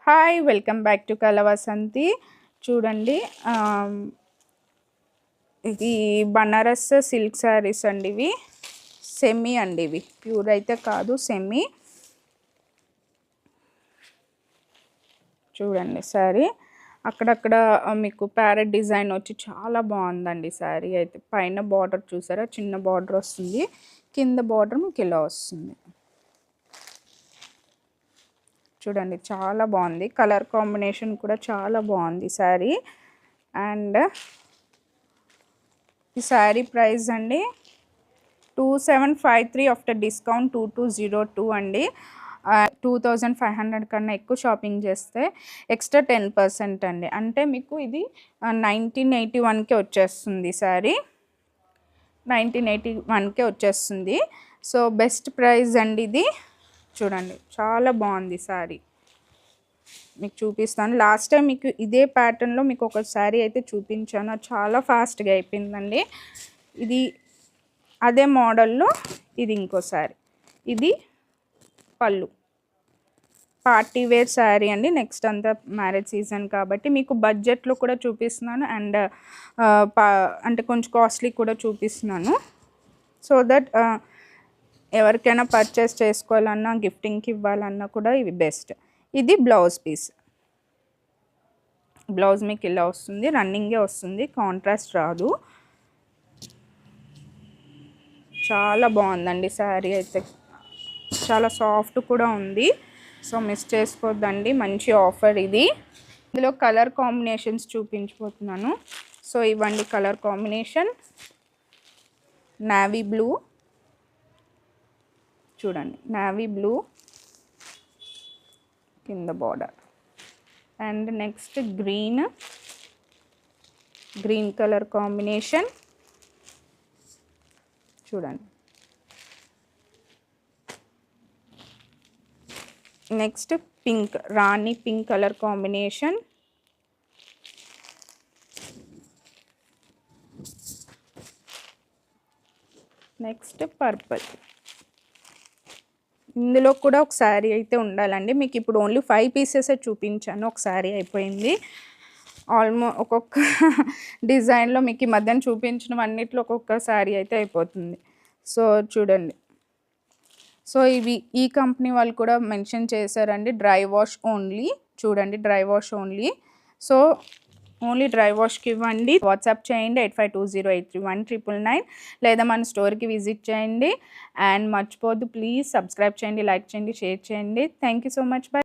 Hi welcome back to Kalavasanthi. చూడండి, ఇది Banaras silk saris అండి. ఇవి సెమీ అండి, ఇవి ప్యూర్ అయితే కాదు, సెమీ. చూడండి శారీ అక్కడక్కడ మీకు ప్యారెట్ డిజైన్ వచ్చి చాలా బాగుందండి శారీ అయితే. పైన బార్డర్ చూసారా, చిన్న బార్డర్ వస్తుంది, కింద బార్డర్ మీకు ఇలా వస్తుంది. చూడండి చాలా బాగుంది, కలర్ కాంబినేషన్ కూడా చాలా బాగుంది శారీ. అండ్ ఈ శారీ ప్రైస్ అండి 2753 ఆఫ్టర్ డిస్కౌంట్ 2202 అండి. 2500 కన్నా ఎక్కువ షాపింగ్ చేస్తే ఎక్స్ట్రా 10% అండి. అంటే మీకు ఇది 1981కే వచ్చేస్తుంది శారీ, 1981కే వచ్చేస్తుంది. సో బెస్ట్ ప్రైస్ అండి ఇది. చూడండి చాలా బాగుంది శారీ, మీకు చూపిస్తాను. లాస్ట్ టైం మీకు ఇదే ప్యాటర్న్లో మీకు ఒక శారీ అయితే చూపించాను, చాలా ఫాస్ట్గా అయిపోయిందండి. ఇది అదే మోడల్లో ఇది ఇంకో శారీ, ఇది పళ్ళు, పార్టీ వేర్ శారీ అండి. నెక్స్ట్ అంతా మ్యారేజ్ సీజన్ కాబట్టి మీకు బడ్జెట్లో కూడా చూపిస్తున్నాను, అండ్ అంటే కొంచెం కాస్ట్లీ కూడా చూపిస్తున్నాను. సో దట్ ఎవరికైనా పర్చేస్ చేసుకోవాలన్నా, గిఫ్టింగ్కి ఇవ్వాలన్నా కూడా ఇవి బెస్ట్. ఇది బ్లౌజ్ పీస్, బ్లౌజ్ మీకు ఇలా వస్తుంది, రన్నింగే వస్తుంది, కాంట్రాస్ట్ రాదు. చాలా బాగుందండి శారీ అయితే, చాలా సాఫ్ట్ కూడా ఉంది. సో మిస్ చేసుకోవద్దండి, మంచి ఆఫర్ ఇది. ఇందులో కలర్ కాంబినేషన్స్ చూపించబోతున్నాను. సో ఇవ్వండి కలర్ కాంబినేషన్, నావీ బ్లూ, చూడండి నావీ బ్లూ కింద border, and next green colour combination, చూడండి. Next pink, rani pink colour combination, next purple. ఇందులో కూడా ఒక శారీ అయితే ఉండాలండి. మీకు ఇప్పుడు ఓన్లీ 5 పీసెస్ చూపించాను, ఒక శారీ అయిపోయింది. ఒక్కొక్క డిజైన్లో మీకు ఈ మధ్యన చూపించిన అన్నిట్లో ఒక్కొక్క శారీ అయితే అయిపోతుంది. సో చూడండి, సో ఇవి ఈ కంపెనీ వాళ్ళు కూడా మెన్షన్ చేశారండి, డ్రై వాష్ ఓన్లీ. చూడండి dry wash only. So only dry వాష్కి ఇవ్వండి. వాట్సాప్ చేయండి 8520831999, లేదా మన స్టోర్కి విజిట్ చేయండి. అండ్ మర్చిపోద్దు, ప్లీజ్ సబ్స్క్రైబ్ చేయండి, లైక్ చేయండి, షేర్ చేయండి. Thank you so much. By.